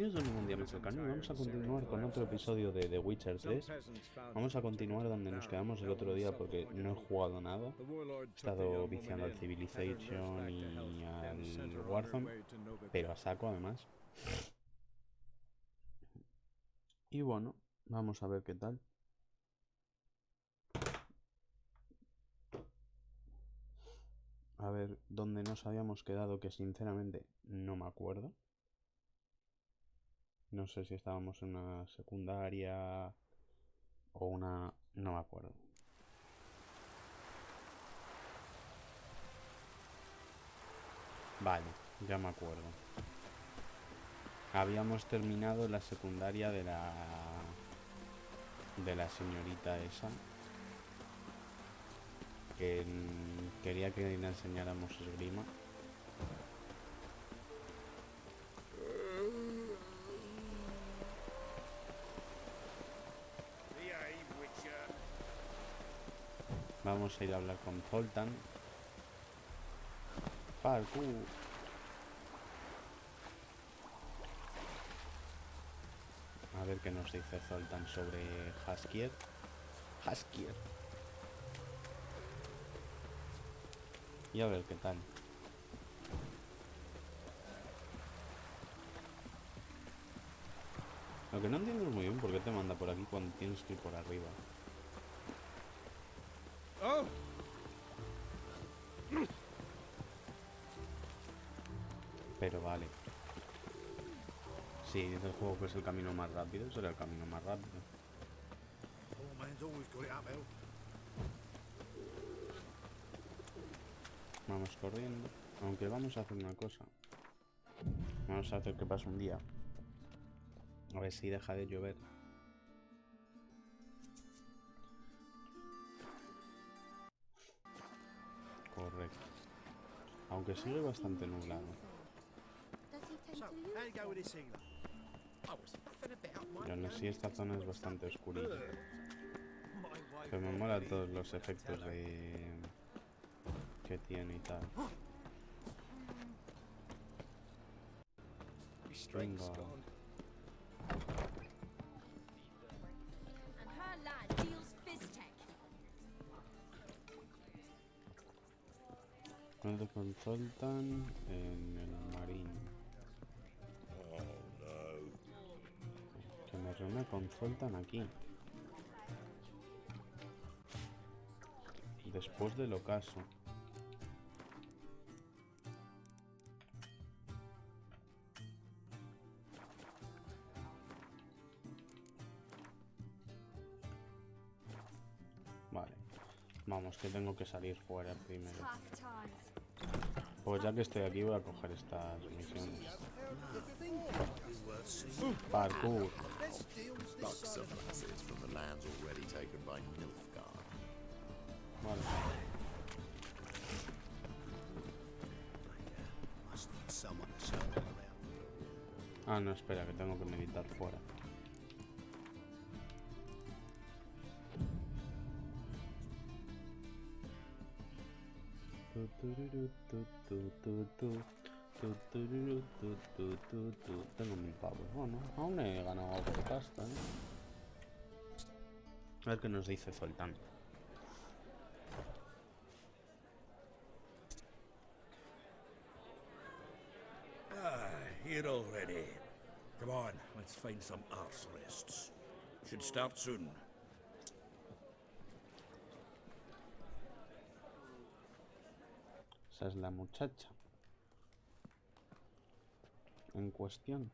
Bienvenidos de nuevo un día más al canal. Vamos a continuar con otro episodio de The Witcher 3. Vamos a continuar donde nos quedamos el otro día porque no he jugado nada. He estado viciando al Civilization y al Warzone, pero a saco además. Y bueno, vamos a ver qué tal. A ver dónde nos habíamos quedado, que sinceramente no me acuerdo. No sé si estábamos en una secundaria o una... no me acuerdo. Vale, ya me acuerdo. Habíamos terminado la secundaria de la señorita esa que quería que le enseñáramos esgrima. Vamos a ir a hablar con Zoltan. Parkour. A ver qué nos dice Zoltan sobre Haskier. Y a ver qué tal. Lo que no entiendo es muy bien por qué te manda por aquí cuando tienes que ir por arriba. Oh. Pero vale. Si dice el juego que es el camino más rápido, será el camino más rápido. Vamos corriendo. Aunque vamos a hacer una cosa. Vamos a hacer que pase un día. A ver si deja de llover. Correcto. Aunque sigue bastante nublado. Y aún así esta zona es bastante oscurita. Pero me mola todos los efectos que tiene y tal. Bingo. Cuando con Zoltan en el marín. Que me reúna con Zoltan aquí. Después del ocaso. Vale. Vamos, que tengo que salir fuera primero. Pues ya que estoy aquí voy a coger estas misiones. Parkour. Vale. Ah, no, espera, que tengo que meditar fuera. Tengo 1000 pavos. Bueno, aún he ganado algo de pasta, ¿eh? A ver qué nos dice Zoltan. Here already. Come on, let's find some arse rests. Should start soon. Esa es la muchacha en cuestión.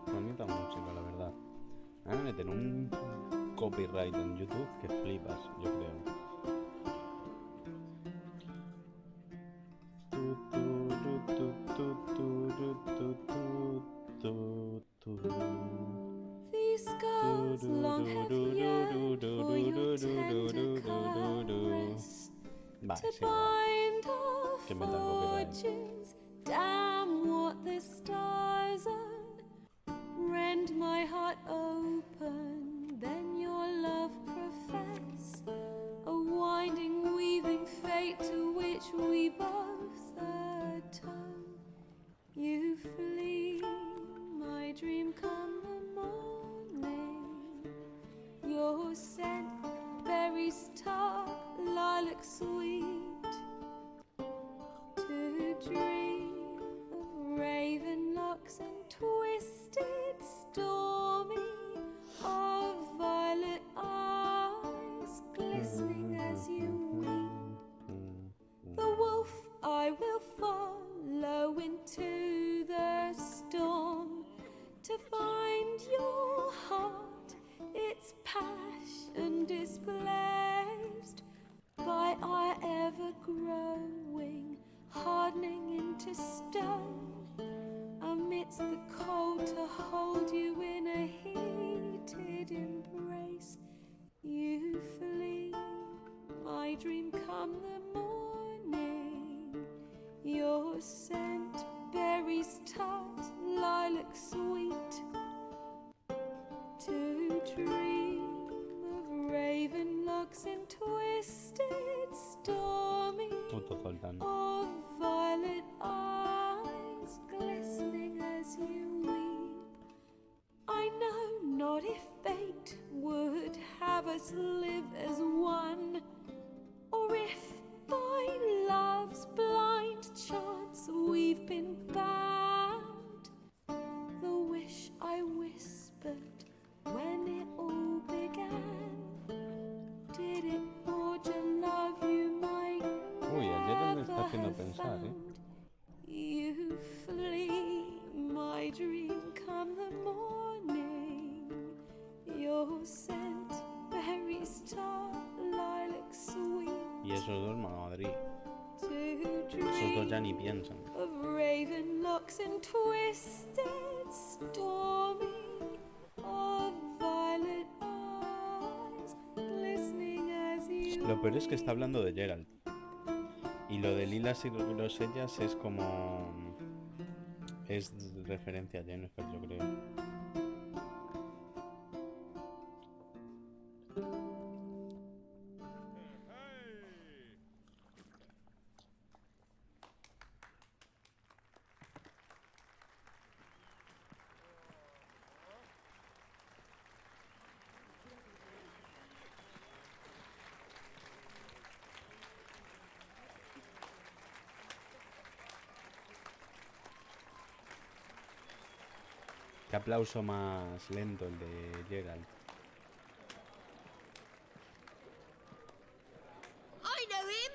Bonita música, la verdad. Van a meter un copyright en YouTube que flipas, yo creo. These scars long have yearned for your tender caress to bind our fortunes. Damn what the stars earn. Rend my heart open, then your love profess. A winding, weaving fate to which we both atone. You flee, my dream come the morning. Your scent, berries tart, lilac sweet. To dream of raven locks and twisted, stormy, of violet eyes glistening as you weep. The wolf I will follow into the storm to find your heart, its passion displaced by our ever-growing, hardening into stone. Amidst the cold to hold you in a heated embrace. You flee, my dream come the morning. Your scent, berries tart, lilac sweet. To dream of raven locks and twisted, stormy, of violet eyes glistening as you weep. I know not if fate would have us live as one, or if by love's blind chance we've been bound. The wish I whispered when it all began, did it forge a love you might never have found? You flee, my dream come the morning. Your scent, berries tart, lilac sweet. Y esos dos, Madrid. To Esos dos ya ni piensan. of raven locks and twisted, stormy, of violet eyes glistening as you. Lo peor es que está hablando de Geralt. Y lo de lilas y grosellas es como... es referencia a Jennifer, yo creo. Qué aplauso más lento el de Geralt. I know him!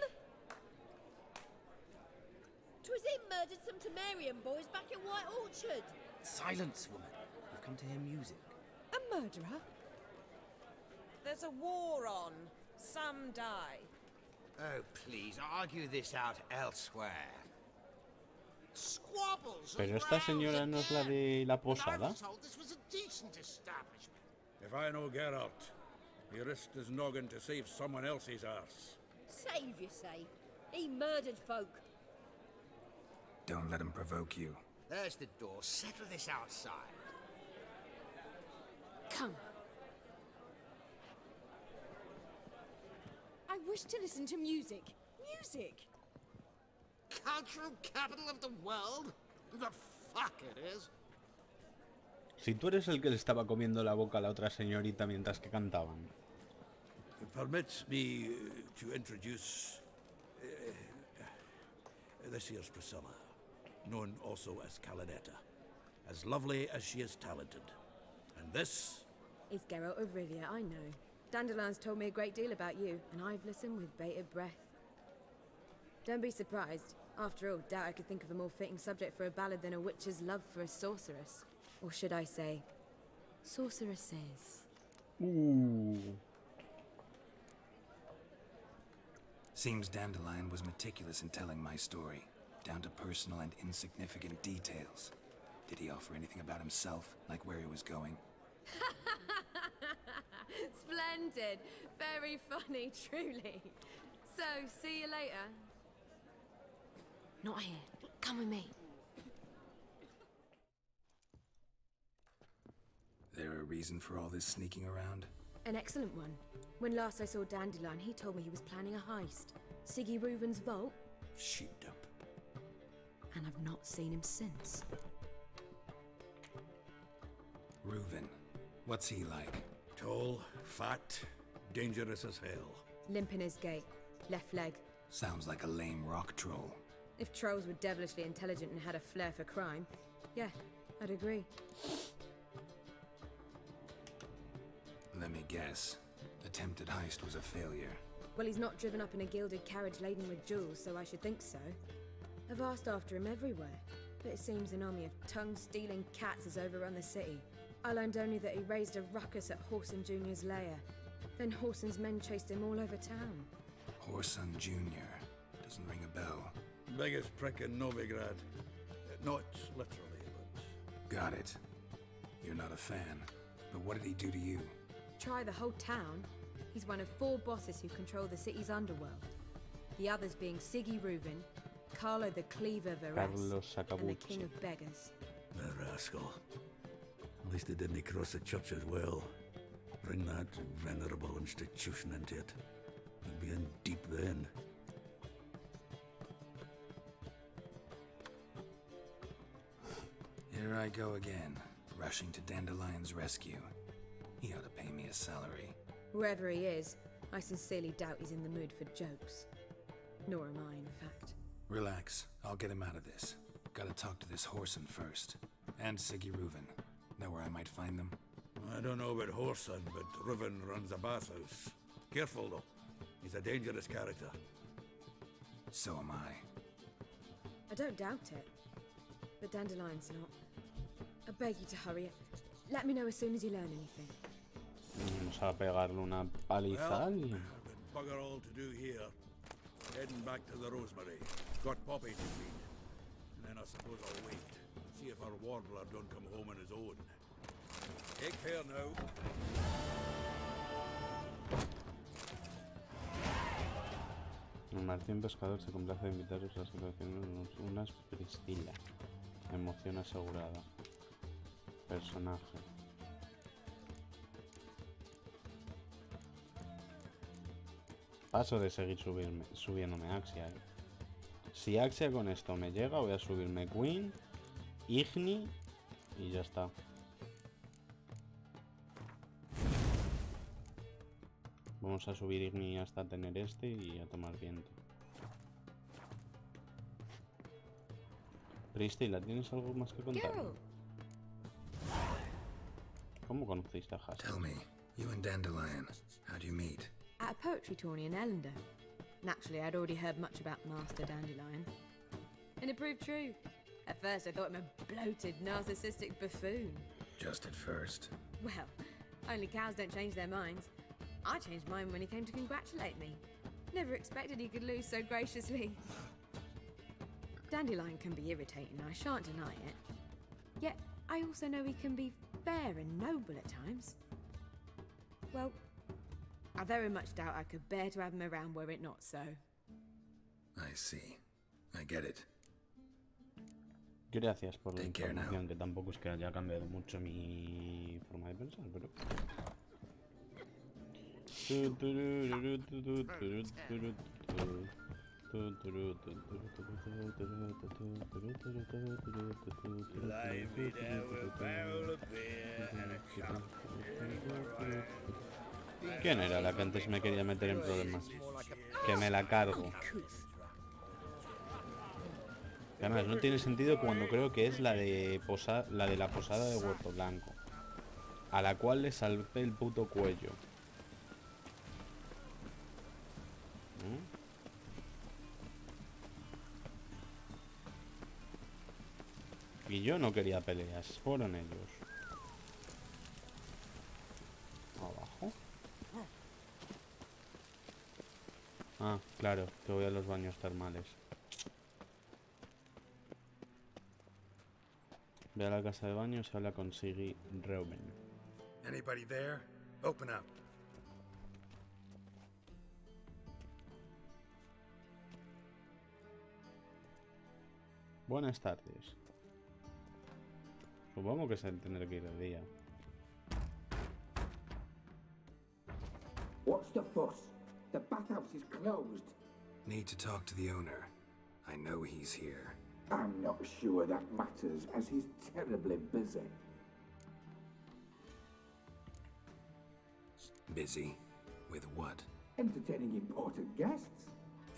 'Twas him murdered some Temerian boys back at White Orchard. Silence, woman. We've come to hear music. A murderer? There's a war on. Some die. Oh, please, argue this out elsewhere. Squabbles. Pero esta señora no es la de la posada. If I know Geralt, he risked his noggin to save someone else's arse. Save, you say? He murdered folk. Don't let him provoke you. There's the door. Settle this outside. Come. I wish to listen to music. Music! Cultural capital of the world? The fuck it is. Si tú eres el que le estaba comiendo la boca a la otra señorita mientras que cantaban. Permit me to introduce this here's Priscilla, known also as Calinetta, as lovely as she is talented. And this is Geralt of Rivia, I know. Dandelion's told me a great deal about you, and I've listened with bated breath. Don't be surprised. After all, doubt I could think of a more fitting subject for a ballad than a witch's love for a sorceress. Or should I say, sorceresses. Seems Dandelion was meticulous in telling my story, down to personal and insignificant details. Did he offer anything about himself, like where he was going? Splendid. Very funny, truly. So, see you later. Not here. Come with me. There a reason for all this sneaking around? An excellent one. When last I saw Dandelion, he told me he was planning a heist. Siggy Reuven's vault. Sheepdip. And I've not seen him since. Reuven. What's he like? Tall, fat, dangerous as hell. Limp in his gait. Left leg. Sounds like a lame rock troll. If trolls were devilishly intelligent and had a flair for crime, yeah, I'd agree. Let me guess. Attempted heist was a failure. Well, he's not driven up in a gilded carriage laden with jewels, so I should think so. I've asked after him everywhere, but it seems an army of tongue-stealing cats has overrun the city. I learned only that he raised a ruckus at Whoreson Jr.'s lair. Then Whoreson's men chased him all over town. Whoreson Jr. Doesn't ring a bell. Biggest prick in Novigrad. Not literally, but... Got it. You're not a fan. But what did he do to you? Try the whole town. He's one of 4 bosses who control the city's underworld. The others being Siggy Reuven, Carlo the Cleaver Varese, and the King of Beggars. The rascal. At least he didn't cross the church as well. Bring that venerable institution into it. He'd be in deep then. Here I go again, rushing to Dandelion's rescue. He ought to pay me a salary. Wherever he is, I sincerely doubt he's in the mood for jokes. Nor am I, in fact. Relax, I'll get him out of this. Gotta talk to this Whoreson first. And Siggy Reuven. Know where I might find them? I don't know about Whoreson, but Reuven runs a bathhouse. Careful though. He's a dangerous character. So am I. I don't doubt it. But Dandelion's not. I beg you to hurry it. Let me know as soon as you learn anything. Vamos a pegarle una paliza a Well, alguien. we've bugger all to do here. Heading back to the Rosemary. Got Poppy to feed. And then I suppose I'll wait. See if our warbler don't come home on his own. Take care now. El martín pescador se complace de invitaros a las celebraciones unas Priscila. Emoción asegurada. Personaje. Paso de seguir subiéndome Axia, ¿eh? Si Axia con esto me llega, voy a subirme Queen, Igni y ya está. Vamos a subir Igni hasta tener este y a tomar viento. Priscila, ¿tienes algo más que contar? ¿Cómo conociste a Hassan? Tell me, you and Dandelion, how'd you meet? At a poetry tourney in Ellender. Naturally, I'd already heard much about Master Dandelion. And it proved true. At first, I thought him a bloated, narcissistic buffoon. Just at first. Well, only cows don't change their minds. I changed mine when he came to congratulate me. Never expected he could lose so graciously. Dandelion can be irritating, I shan't deny it. Yet, I also know he can be fair and noble at times. Well, I very much doubt I could bear to have him around were it not so. I see. I get it. Gracias por la Take care now. información, que tampoco es que haya cambiado mucho mi forma de pensar, pero... ¿Quién era la que antes me quería meter en problemas? Que me la cargo. Además, no tiene sentido cuando creo que es la de la posada de Huerto Blanco, a la cual le salvé el puto cuello. Y yo no quería peleas, fueron ellos. Abajo. Ah, claro, que voy a los baños termales. Ve a la casa de baños y habla con Siggy Reuben. Anybody there? Open up. Buenas tardes. Supongo que se tendrá que ir de día. What's the fuss? The bathhouse is closed. Need to talk to the owner. I know he's here. I'm not sure that matters, as he's terribly busy. Busy? With what? Entertaining important guests.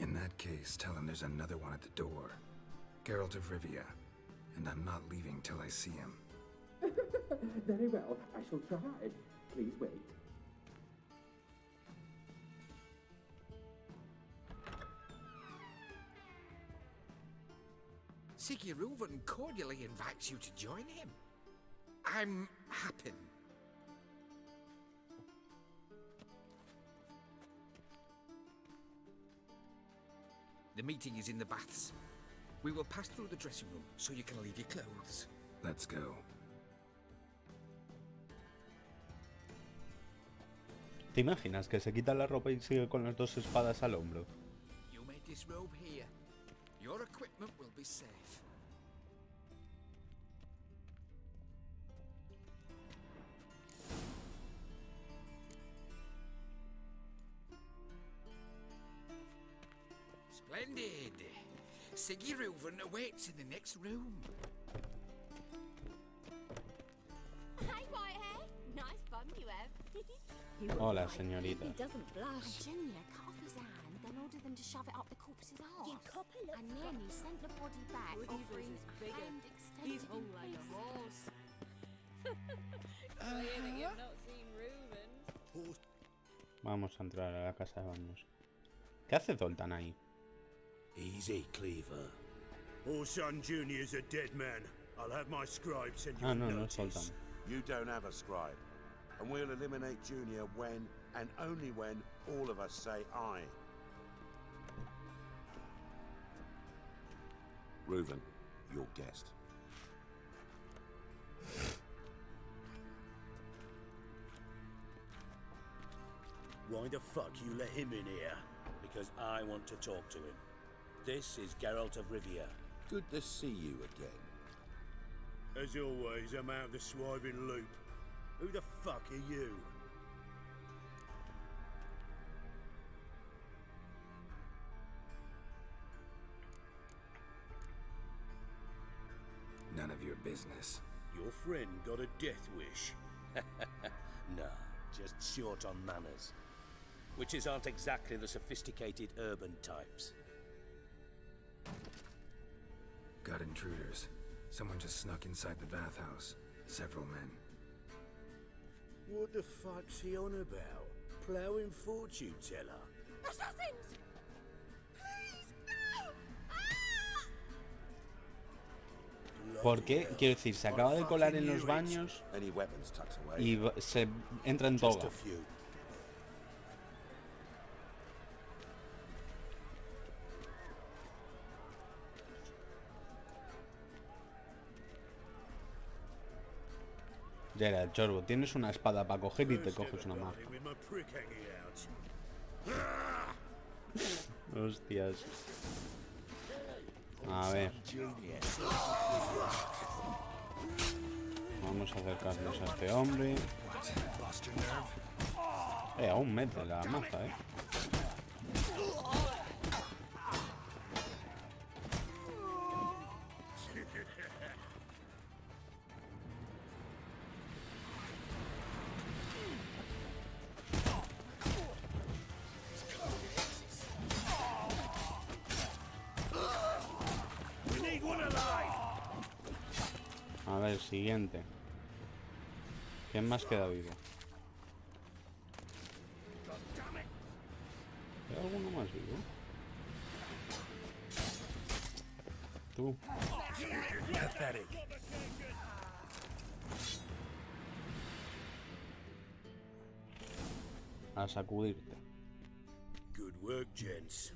In that case, tell him there's another one at the door. Geralt of Rivia. And I'm not leaving till I see him. Very well, I shall try. Please wait. Siggy Reuven cordially invites you to join him. I'm happy. The meeting is in the baths. We will pass through the dressing room so you can leave your clothes. Let's go. ¿Te imaginas que se quita la ropa y sigue con las dos espadas al hombro? You may disrobe here. Your equipment will be safe. Splendid. Siggy Reuven awaits in the next room. Hey, Whitehair. Nice bum you have. Hola, señorita. He doesn't blush. Junior cut off his hand, then ordered them to shove it up the corpse's arse. You copper look. And then he sent the body back, offering hand extended He's hung like a peace. horse. You've not seen Reuben. Vamos a entrar a la casa de baños. ¿Qué hace Zoltan ahí? Easy, Cleaver. Orson Jr.'s a dead man. I'll have my scribe send you Ah, a no, no es notice. Zoltan. You don't have a scribe. And we'll eliminate Junior when, and only when, all of us say aye. Reuven, your guest. Why the fuck you let him in here? Because I want to talk to him. This is Geralt of Rivia. Good to see you again. As always, I'm out of the swiving loop. Who the fuck are you? None of your business. Your friend got a death wish. Nah, just short on manners. Witches aren't exactly the sophisticated urban types. Got intruders. Someone just snuck inside the bathhouse. Several men. What the fuck's he on about? Plowing fortune teller? Assassins! Please, no! Ah! ¿Por qué? Quiero decir, se acaba de colar en los baños Any weapons tucked away? y se entra en Just toga. a few. Geralt, Chorbo, tienes una espada para coger y te coges una más. With my prick hanging out. Hostias. A ver. Vamos a acercarnos a este hombre. Aún mete la maza, A ver, siguiente. ¿Quién más queda vivo? ¿Hay alguno más vivo? Tú. A sacudirte. Good work, gents.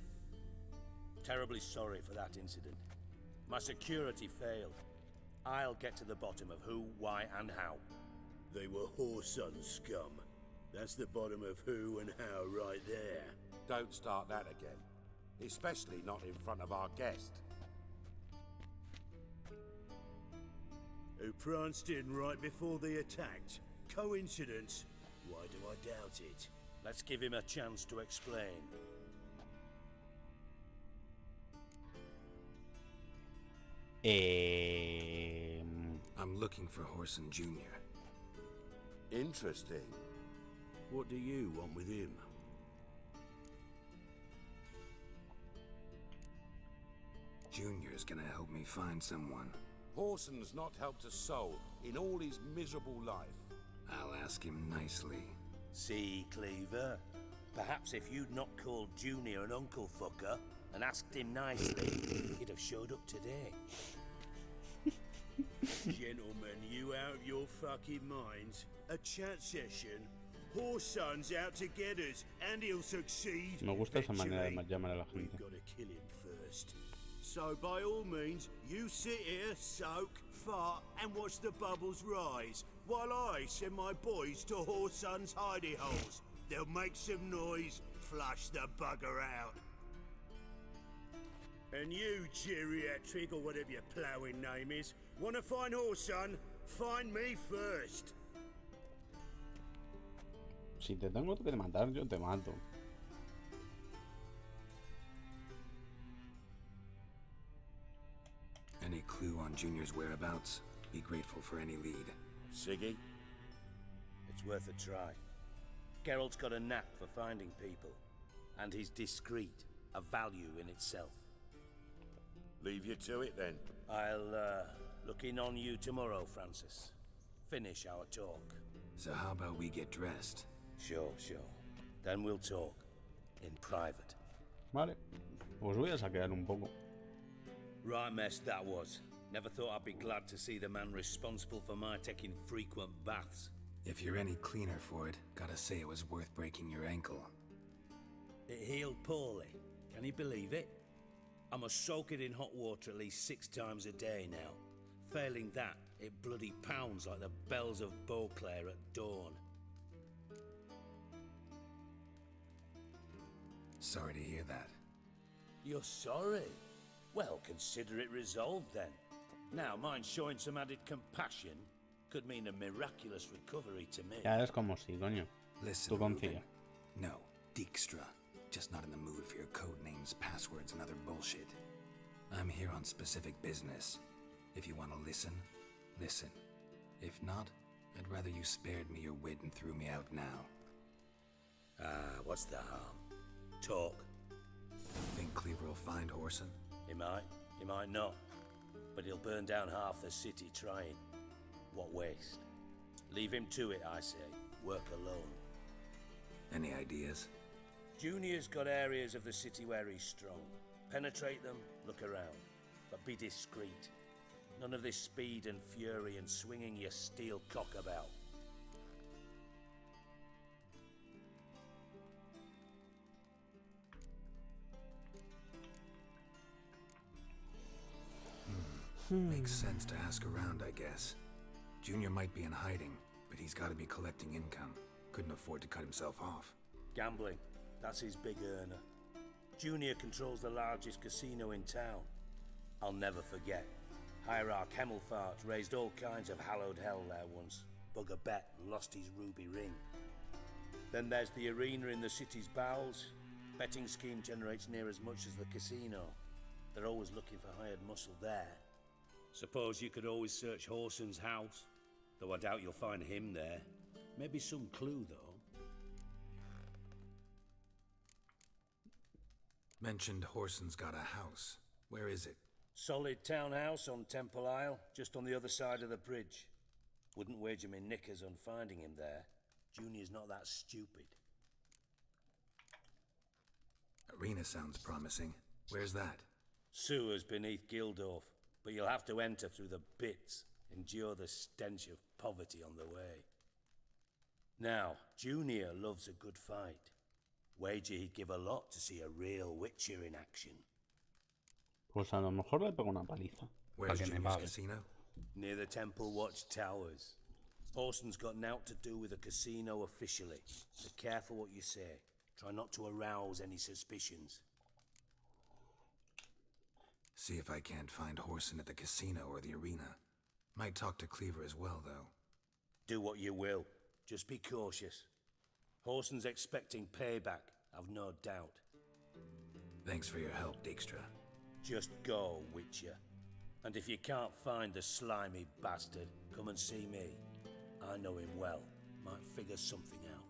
Terribly sorry for that incident. My security failed. I'll get to the bottom of who, why, and how. They were whoreson scum. That's the bottom of who and how right there. Don't start that again. Especially not in front of our guest. Who pranced in right before they attacked. Coincidence? Why do I doubt it? Let's give him a chance to explain. I'm looking for Horson Jr. Interesting. What do you want with him? Junior's gonna help me find someone. Horson's not helped a soul in all his miserable life. I'll ask him nicely. See, Cleaver? Perhaps if you'd not called Junior an uncle fucker and asked him nicely, he'd have showed up today. Gentlemen, you out of your fucking minds? A chat session? Horson's out to get us, and he'll succeed. Me gusta esa manera de llamar a la We've gente. got to kill him first. So by all means, you sit here, soak, fart, and watch the bubbles rise, while I send my boys to Horson's hidey holes. They'll make some noise, flush the bugger out. And you, geriatric, or whatever your ploughing name is, wanna find Horson? Find me first. Si te tengo que matar, yo te mato. Any clue on Junior's whereabouts? Be grateful for any lead. Siggy? It's worth a try. Geralt's got a knack for finding people, and he's discreet, a value in itself. Leave you to it then. I'll look in on you tomorrow, Francis. Finish our talk. So how about we get dressed? Sure. Then we'll talk. In private. Vale. Os voy a saquear un poco. Right mess that was. Never thought I'd be glad to see the man responsible for my taking frequent baths. If you're any cleaner for it, gotta say it was worth breaking your ankle. It healed poorly. Can you believe it? I must soak it in hot water at least 6 times a day now. Failing that, it bloody pounds like the bells of Beauclair at dawn. Sorry to hear that. You're sorry? Well, consider it resolved then. Now, mind showing some added compassion could mean a miraculous recovery to me. Ya es como si, coño. Listen, Tú confía. Ruben. No, Dijkstra. Just not in the mood for your code names, passwords, and other bullshit. I'm here on specific business. If you want to listen, listen. If not, I'd rather you spared me your wit and threw me out now. What's the harm? Talk. Think Cleaver will find Horson? He might not. But he'll burn down half the city trying. What waste. Leave him to it, I say. Work alone. Any ideas? Junior's got areas of the city where he's strong. Penetrate them, look around. But be discreet. None of this speed and fury and swinging your steel cock about. Makes sense to ask around, I guess. Junior might be in hiding, but he's got to be collecting income. Couldn't afford to cut himself off. Gambling. That's his big earner. Junior controls the largest casino in town. I'll never forget. Hierarch Hemmelfart raised all kinds of hallowed hell there once. Bugger bet and lost his ruby ring. Then there's the arena in the city's bowels. Betting scheme generates near as much as the casino. They're always looking for hired muscle there. Suppose you could always search Horson's house, though I doubt you'll find him there. Maybe some clue, though. Mentioned Horson's got a house. Where is it? Solid townhouse on Temple Isle, just on the other side of the bridge. Wouldn't wager me knickers on finding him there. Junior's not that stupid. Arena sounds promising. Where's that? Sewers beneath Gildorf, but you'll have to enter through the bits, endure the stench of poverty on the way. Now, Junior loves a good fight. Wager he'd give a lot to see a real Witcher in action. Pues a lo mejor le pego una paliza. Where's Para que me Junior's pague. casino? Near the Temple Watch Towers. Horson's got nought to do with the casino officially, so careful what you say. Try not to arouse any suspicions. See if I can't find Horson at the casino or the arena. Might talk to Cleaver as well, though. Do what you will. Just be cautious. Horson's expecting payback, I've no doubt. Thanks for your help, Dijkstra. Just go, Witcher. And if you can't find the slimy bastard, come and see me. I know him well. Might figure something out.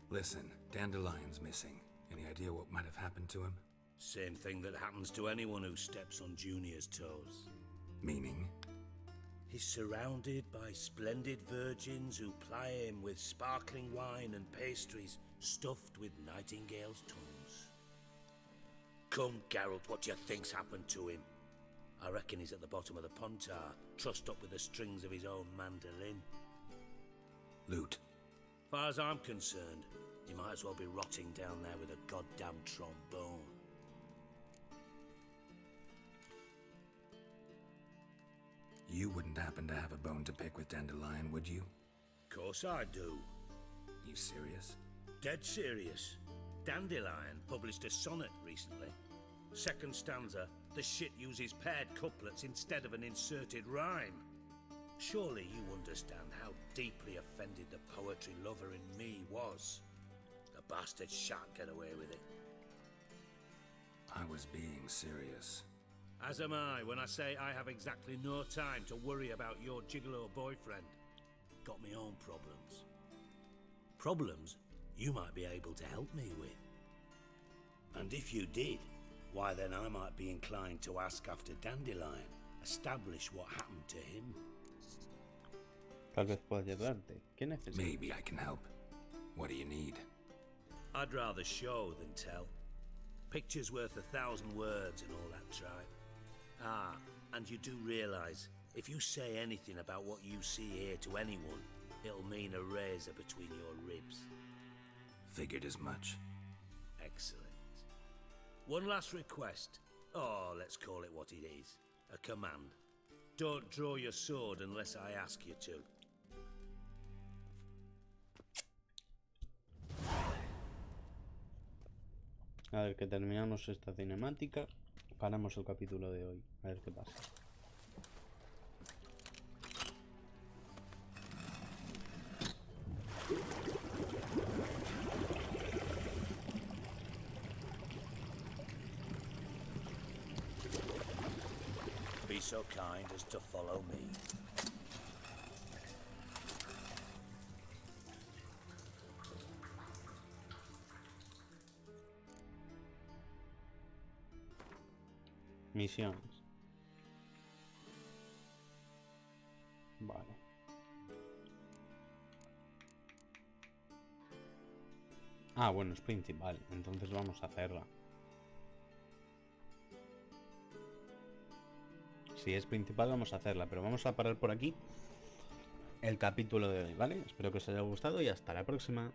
Listen, Dandelion's missing. Any idea what might have happened to him? Same thing that happens to anyone who steps on Junior's toes. Meaning? He's surrounded by splendid virgins who ply him with sparkling wine and pastries stuffed with nightingales' tongues. Come, Geralt, what do you think's happened to him? I reckon he's at the bottom of the Pontar, trussed up with the strings of his own mandolin. Loot. Far as I'm concerned, he might as well be rotting down there with a goddamn trombone. You wouldn't happen to have a bone to pick with Dandelion, would you? Course I do. You serious? Dead serious. Dandelion published a sonnet recently. Second stanza, the shit uses paired couplets instead of an inserted rhyme. Surely you understand how deeply offended the poetry lover in me was. The bastard shan't get away with it. I was being serious. As am I when I say I have exactly no time to worry about your gigolo boyfriend. Got me own problems. Problems you might be able to help me with. And if you did, why then I might be inclined to ask after Dandelion, establish what happened to him. Tal vez pueda ayudarte. ¿Qué necesitas? Maybe I can help. What do you need? I'd rather show than tell. Picture's worth 1,000 words and all that tribe. Ah, and you do realize, if you say anything about what you see here to anyone, it'll mean a razor between your ribs. Figured as much. Excellent. One last request. Oh, let's call it what it is. A command. Don't draw your sword unless I ask you to. A ver, que terminamos esta cinemática. Paramos el capítulo de hoy. A ver qué pasa. Be so kind as to follow me. Misiones. Vale. Ah, bueno, es principal. Entonces vamos a hacerla. Si es principal vamos a hacerla, pero vamos a parar por aquí el capítulo de hoy, ¿vale? Espero que os haya gustado y hasta la próxima.